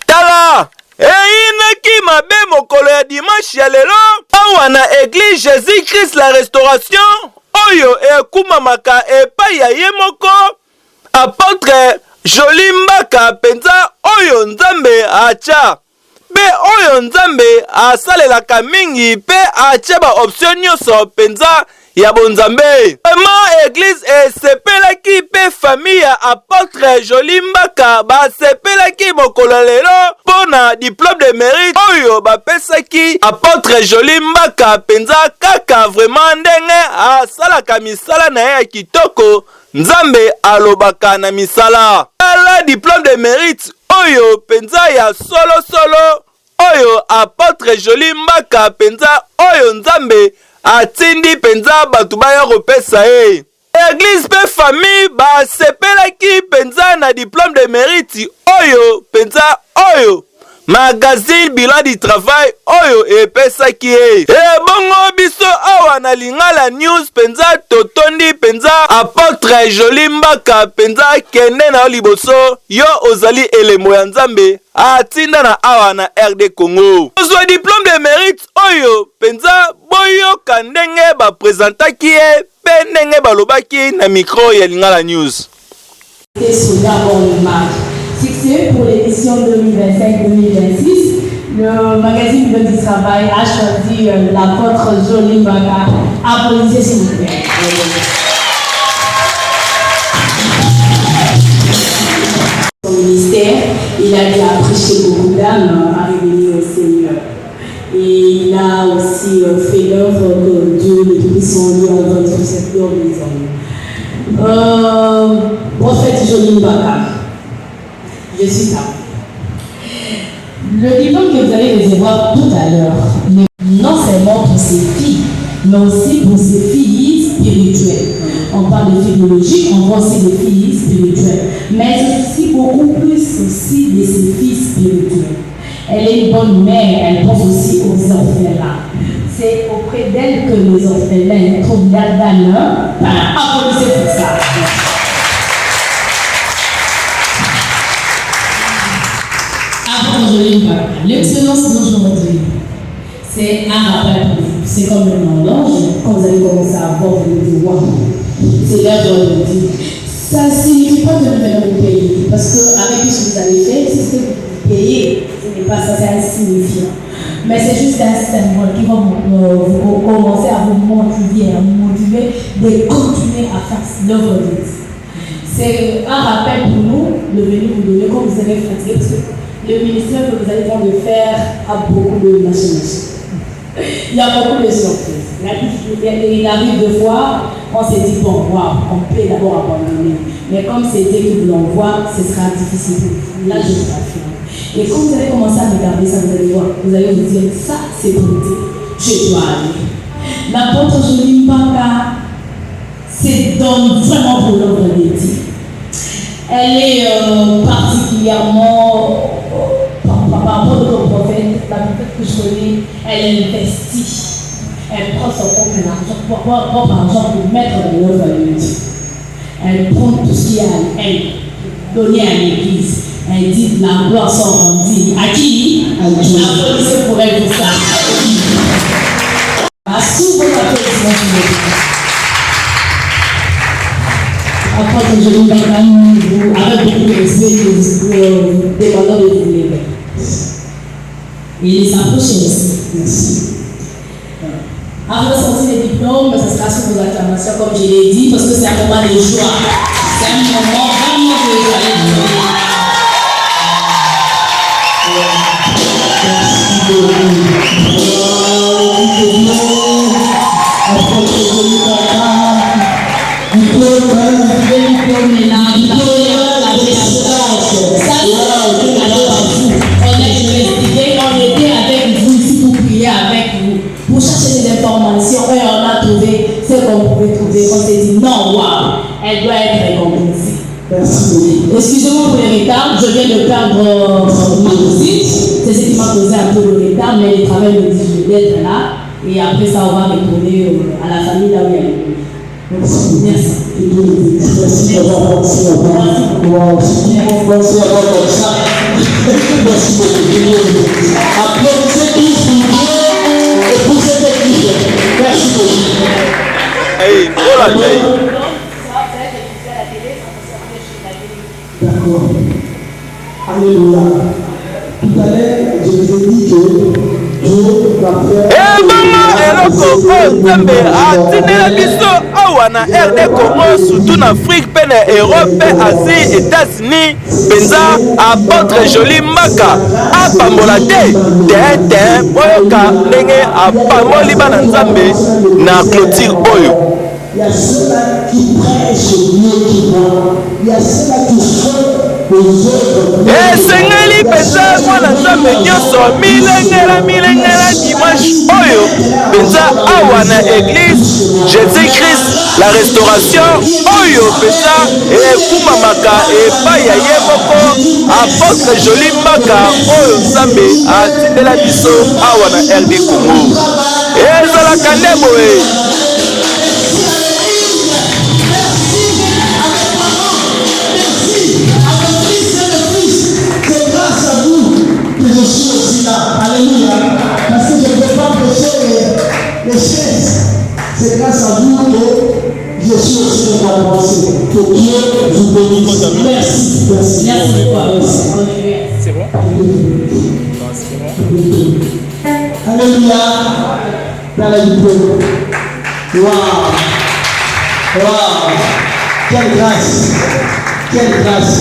Tala eyinaki mabe mokolo ya dimanche ya lelo awa na église Jésus-Christ la Restauration oyo ekumamaka epai ya ye moko apôtre Jolie Mbaka penza oyo Nzambe acha be oyo Nzambe asalelaka mingi pe acha ba option nyonso penza ya bonzambe. Vraiment église esepelaki pe famille ya apôtre Jolie Mbaka basepelaki mokolo lelo pona diplôme de mérite oyo bapesaki apôtre Jolie Mbaka penza kaka vraiment ndenge asalaka misala na ye ya kitoko Nzambe alobaka na misala. La diplôme de mérite oyo penza ya solo oyo apôtre Jolie Mbaka penza oyo Nzambe atindi penza batu baya kopesa ye. Église pe famille basepelaki penza na diplôme de mérite oyo penza oyo magazine bilan du travail oyo epesaki ye. Bongo biso awa na Lingala news penza totondi penza apôtre Jolie Mbaka penza kende na liboso yo ozali elemo ya Nzambe atinda na awa na RD Congo. Ozwa diplôme de mérite oyo penza boyoka ndenge bapresentaki ye pe ndenge balobaki na micro ya Lingala news. Fixé pour l'édition 2025-2026, le magazine du travail a choisi l'apôtre Jolie Mbaka. Applaudissez s'il vous plaît. Son ministère, il a déjà prêché beaucoup d'âmes à révéler au Seigneur. Et il a aussi fait l'œuvre que Dieu le Tout-Puissant lui a entendu sur cette horizon. Prophète Jolie Mbaka. Je suis là. Le diplôme que vous allez recevoir tout à l'heure, non seulement pour ses filles, mais aussi pour ses filles spirituelles. On parle de filles biologiques, on voit aussi des filles spirituelles. Mais aussi beaucoup plus aussi de ses filles spirituelles. Elle est une bonne mère, elle pense aussi aux orphelins. C'est auprès d'elle que les orphelins trouvent la valeur. Applaudissez pour ça. L'excellence d'aujourd'hui, c'est un rappel pour vous. C'est comme le nom d'ange, quand vous allez commencer à voir, vous allez dire waouh, c'est l'œuvre de Dieu. Ça ne signifie pas que nous venons vous payer, parce qu'avec ce que vous avez fait, c'est ce que vous payez, ce n'est pas ça, c'est insignifiant. Mais c'est juste un symbole qui va vous commencer à vous motiver de continuer à faire l'œuvre de Dieu. C'est un rappel pour nous de venir vous donner comme vous avez fatigué, parce que le ministère que vous allez prendre de faire a beaucoup de nationalistes. Il y a beaucoup de surprises. Il arrive de fois, on s'est dit, bon, wow, on peut d'abord abandonner. Mais comme c'est Dieu qui vous l'envoie, ce sera difficile. Là, je suis confiante. Et quand vous allez commencer à regarder ça, vous allez voir, vous allez vous dire, ça, c'est pour Dieu. Je dois aller. L'apôtre Jolie Mbaka se donne vraiment pour l'œuvre de Dieu. Elle est particulièrement, par rapport au prophète, la prophète que je connais, elle investit. Elle prend son propre argent pour mettre dans l'œuvre de Dieu. Elle prend tout ce qu'il y a à elle, donner à l'église. Elle dit la gloire sont rendues. À qui? À Dieu. Applaudissez pour elle pour ça. Sous votre applaudissement, s'il vous plaît. Apôtre Jolie Mbaka, avec beaucoup de respect, nous demandons de vous lever. Et il s'approche aussi. Merci. Après sortir les diplômes, ce sera sur vos acclamations, comme je l'ai dit, parce que c'est un moment de joie. C'est un moment vraiment de joie. Merci beaucoup. Apôtre Jolie Mbaka. On était avec vous ici pour prier avec vous, pour chercher des informations et on a trouvé ce qu'on pouvait trouver. On s'est dit non, waouh, elle doit être récompensée. Merci. Excusez-moi pour les retards, je viens de perdre ma visite. C'est ce qui m'a causé un peu de retard, mais le travail me dit d'être là et après ça on va retourner à la famille là où il y a le Merci. Merci d'avoir pensé à moi. Merci à moi comme ça. Merci beaucoup. Applaudissez tous pour Dieu et pour cette église. Merci beaucoup. Hey, voilà, hey. D'accord. Alléluia. Tout à l'heure, je vous ai dit que Dieu va faire. Ebongo eloko oyo Nzambe atindela biso awa na RD Congo surtout na Afrique pe na Europe, Asie, États-Unis penza apôtre Joly Mbaka apambola te boyoka ndenge apamboli bana Nzambe na clôture oyo. Il y a ceux-là qui prêchent Dieu qui vont. Il y a ceux-là qui font les œuvres. Esengeli penza mwana Nzambe nyonso milengela dimanche oyo penza awa na église Jésus-Christ la restauration oyo penza ekumamaka epai ya ye moko apôtre Joly Mbaka oyo Nzambe atindela biso awa na RD Congo. Ezalaka nde boye. Je suis aussi là. Alléluia. Parce que je ne peux pas prêcher les chaises. C'est grâce à vous que je suis aussi dans la pensée. Que Dieu vous bénisse. Merci. Merci. C'est bon? Alléluia. Dans la vie. Waouh. Waouh. Quelle grâce. Quelle grâce.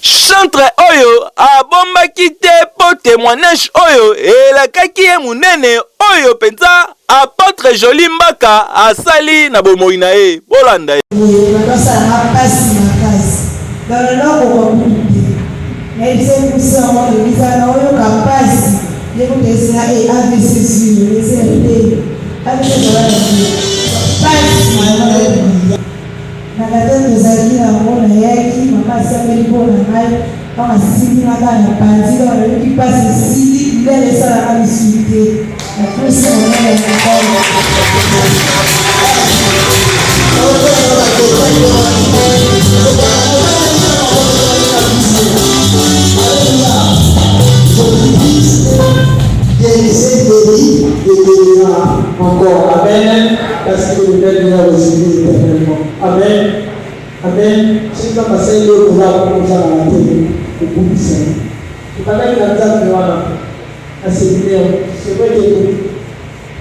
Chantre oyo abombaki te po témoignage oyo elakaki ye munene oyo penza apôtre Joly Mbaka asali na bomoi na ye. Bolanda ye. Nakataka tozalaki yango nayaki mama asambeli mpona ngai mpona sili naka na panzi kaka nayoki mpasi esili ndele esalaka lisuli te naposi mama ya mokolo. Encore. Amen. Parce que le Père nous a reçu éternellement. Amen. Amen. Je ne sais pas si vous avez commencé à la télé au bout du Seigneur. Je ne sais pas si vous avez à ce niveau. C'est vrai que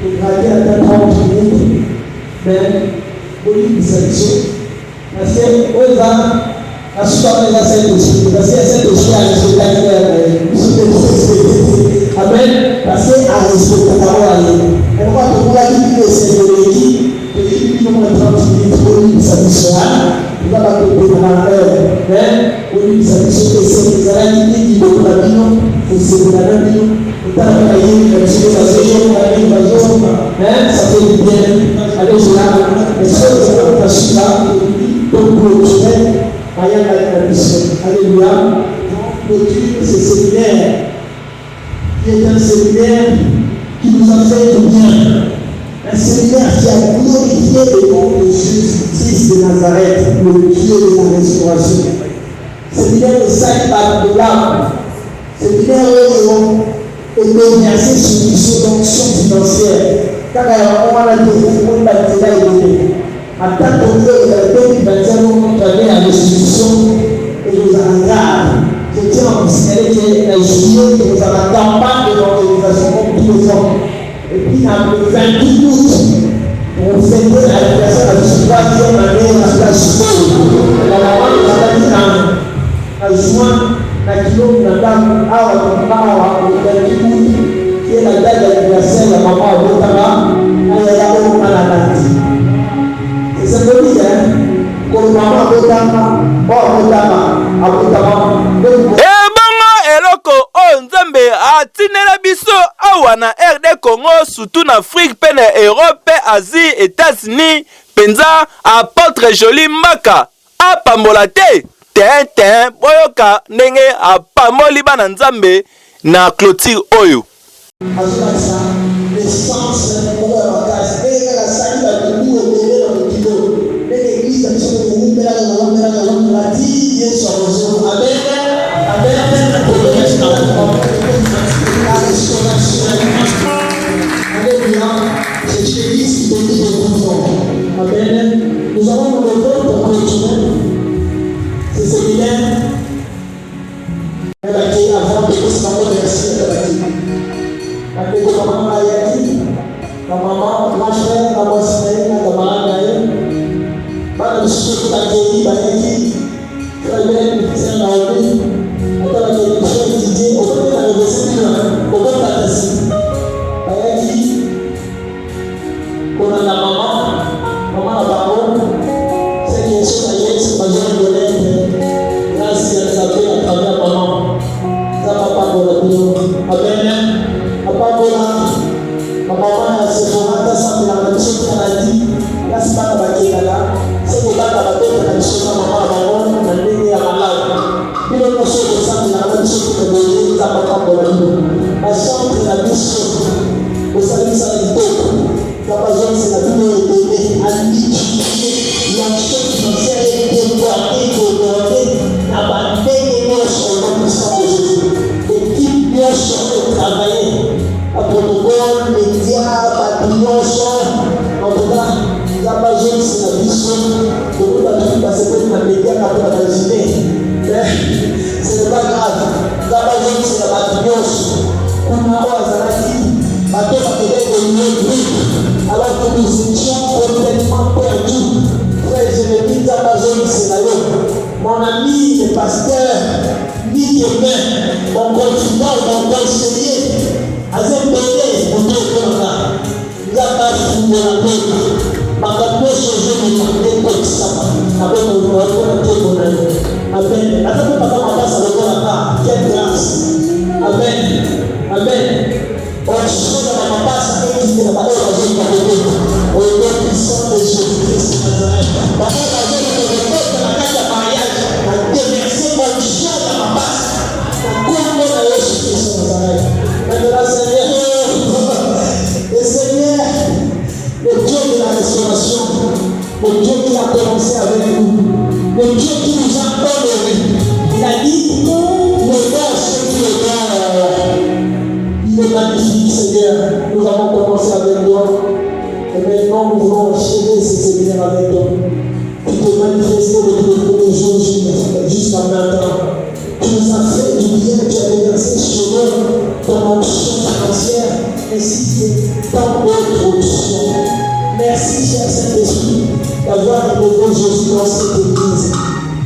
vous gardez à 30 minutes, mais vous dites que c'est chaud. Parce que vous avez la soirée à cette aussi. Parce que cette aussi a respecté Amen. Parce que à respecter la parole. Et moi, je vous ai dit que c'est de l'équipe. L'équipe qui nous a 30 minutes pour nous, ça nous sera. Il va pas couper dans la heure. Mais pour nous, ça nous sera. C'est des araignées qui vont la vie. C'est de la vie. Et tant que vous avez dit, ça se joue, ça fait du bien. Allez, je l'ai. Et ça, c'est un tâche là. Donc, vous le Alléluia. Donc, ce séminaire qui est un séminaire qui nous a fait du bien. Un séminaire qui a glorifié le nom de Jésus-Christ de Nazareth, le Dieu de la restauration. Séminaire de 5 pattes de l'âme. Séminaire où on est versé sur une subvention financière. Car on a la téléphone, la télé, en tant que Dieu, il a été contravé à la restitution et nous engage. Je tiens à vous signaler que la juillet, nous avons la campagne de l'organisation comme tous les ans. Et puis, le 28 août, on fêtait l'anniversaire de la 3e année de la place. La maman nous a dit en juin, la kilo de la dame, le 28 août, qui est la date d'anniversaire de la maman à Botama, elle est là-haut à la date. C'est ce que dit, ebongo eloko oyo Nzambe atindela biso awa na RD Congo surtout na Afrique pe na Europe, Asie, États-Unis penza apôtre Joly Mbaka apambola te ten boyoka ndenge apamoli bana nzambe na clôture oyo. Nous avons le vote pour continuer. C'est séminaire. Elle a dit avant de se remercier de la vie. Elle a dit que maman a dit, la maman, ma frère, la moitié, la maman a dit, pas de souci pour la guérir, la guérir, très bien, c'est un envie. On a dit, frère Didier, on peut la reverser, on peut la laisser. Elle a dit, on a la maman a parole, c'est qu'il y a ce maillot, c'est pas genre de l'aide. Grâce à la vie à travers maman. Ça va pas pour la vie. Amen. À part pour la maman, c'est pour la santé, la mission qu'elle a dit. Là, c'est pas la baguette là. C'est pour la baguette, la mission de maman, la maman, la ligne à malade. Puis le monsieur de santé, la mission que vous ça va pas pour la vie. La santé, la mission. Vous savez, ça est beau. La passion, c'est la vie de donner à l'utilité. L'action financière est dévoilée, abandonnée sur le puissant de Jésus. L'équipe bien sur travailler. À protocole, médias, papillons, en tout cas, la passion, c'est la vision. Beaucoup d'habitude, parce que les médias n'ont pas imaginé. Mais ce n'est pas grave. La passion, c'est la papillon. On a alors que nous étions complètement perdus. Frère, je me dis Amazon, c'est là. Mon ami, le pasteur, Nick Aimé, mon confident, mon conseiller, Azembele, mon docteur, il a pas fini la paix. Ma cadeau, je me demandais comme ça. Avec mon Amen. Amen. Attends, papa, ma passe à l'autre, quelle grâce. Amen. Amen. On se dans ma passe et qui est la parole de Dieu au nom puissant de Jésus-Christ de Nazareth. Papa, la vie de la carte de mariage a déversé mon chien dans ma passe. La couronne de Jésus-Christ de Nazareth. Maintenant, Seigneur, le Seigneur, le Dieu de la restauration, le Dieu qui a commencé avec nous, le Dieu qui nous a honorés. Il a dit, le Père, ce qui est il est magnifique, Seigneur. Nous avons commencé avec toi. Et maintenant, nous voulons enchaîner ce séminaire avec toi. Tu te manifester depuis le premier jour jusqu'à maintenant. Tu nous as fait du bien, tu as déversé sur nous ton onction financière ainsi que tant d'autres options. Merci, cher Saint-Esprit, d'avoir élevé Jésus dans cette église.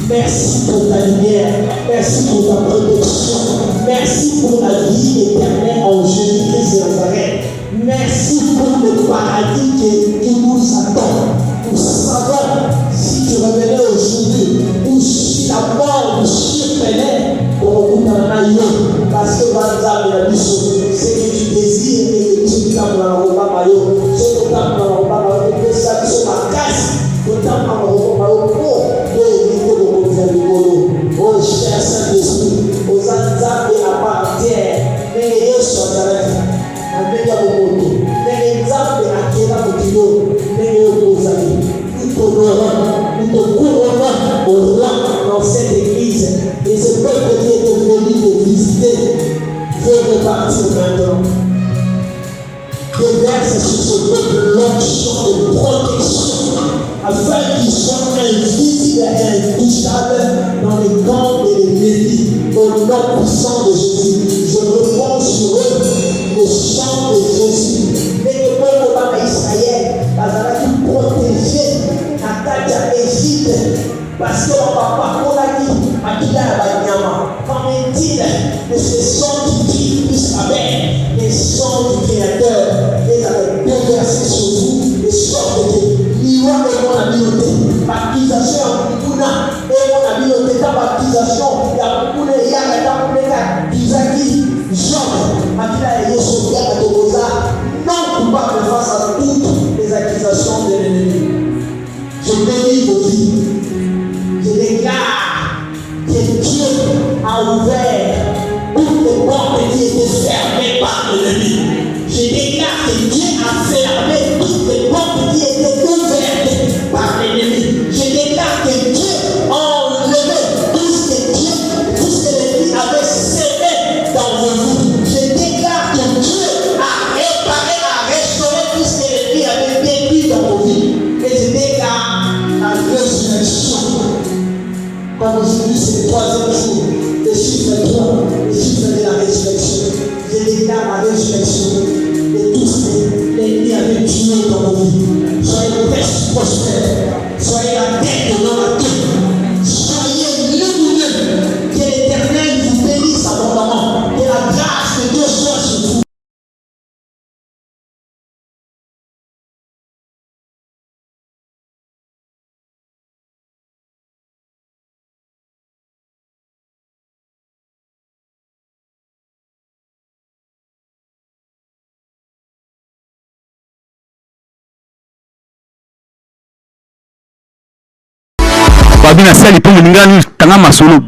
Merci pour ta lumière, merci pour ta protection, merci pour la vie éternelle en Jésus-Christ de Nazareth. Merci pour le paradis qui nous attend. Nous savons, si tu revenais aujourd'hui, ou si la mort nous surprenait, on nous en a eu, parce que Vanzam et la mission, c'est que tu désires et que tu t'as dans la roba maillot, c'est que tu as dans la roba maillot, et que ça sur ma casse, que tu as dans la roba maillot pour éviter de refaire le boulot. Oh cher Saint-Esprit, aux Anzam et à part terre, mais les sur la terre, avec la moto, mais les âmes et à qui la moto, mais les opposés. Nous te couronnons au rang dans cette église. Et ce peuple qui est venu te visiter veut repartir maintenant. Déverse sur ce peuple l'onction de protection afin qu'ils soient invisibles et intouchables dans les camps et les défis. Au nom puissant de Jésus, je reprends sur eux le sang de Jésus. Mais le peuple d'Israël, qui protégé à Égypte, parce que mon papa, on a dit, à qui qu'en est-il de ce sang qui crie plus avec les sons du Créateur, et avec déversé sur vous, les sortes de l'Iwan et mon habileté, baptisation en Kuna, et mon habileté, ta baptisation, il y a beaucoup de Yaka, ta beaucoup de Isaki, Jean, à qui la Yesu, Yaka Togoza, non coupable face à toutes les accusations de l'ennemi. Je bénis vos vies. Je déclare à la résurrection et tous les avec Dieu dans vos vies. Soyez prospères, soyez la tête dans la tête, soyez lumineux. Que l'Éternel vous bénisse abondamment. Que la grâce de Dieu soit sur vous. Babina sali pour ngani tanga masolo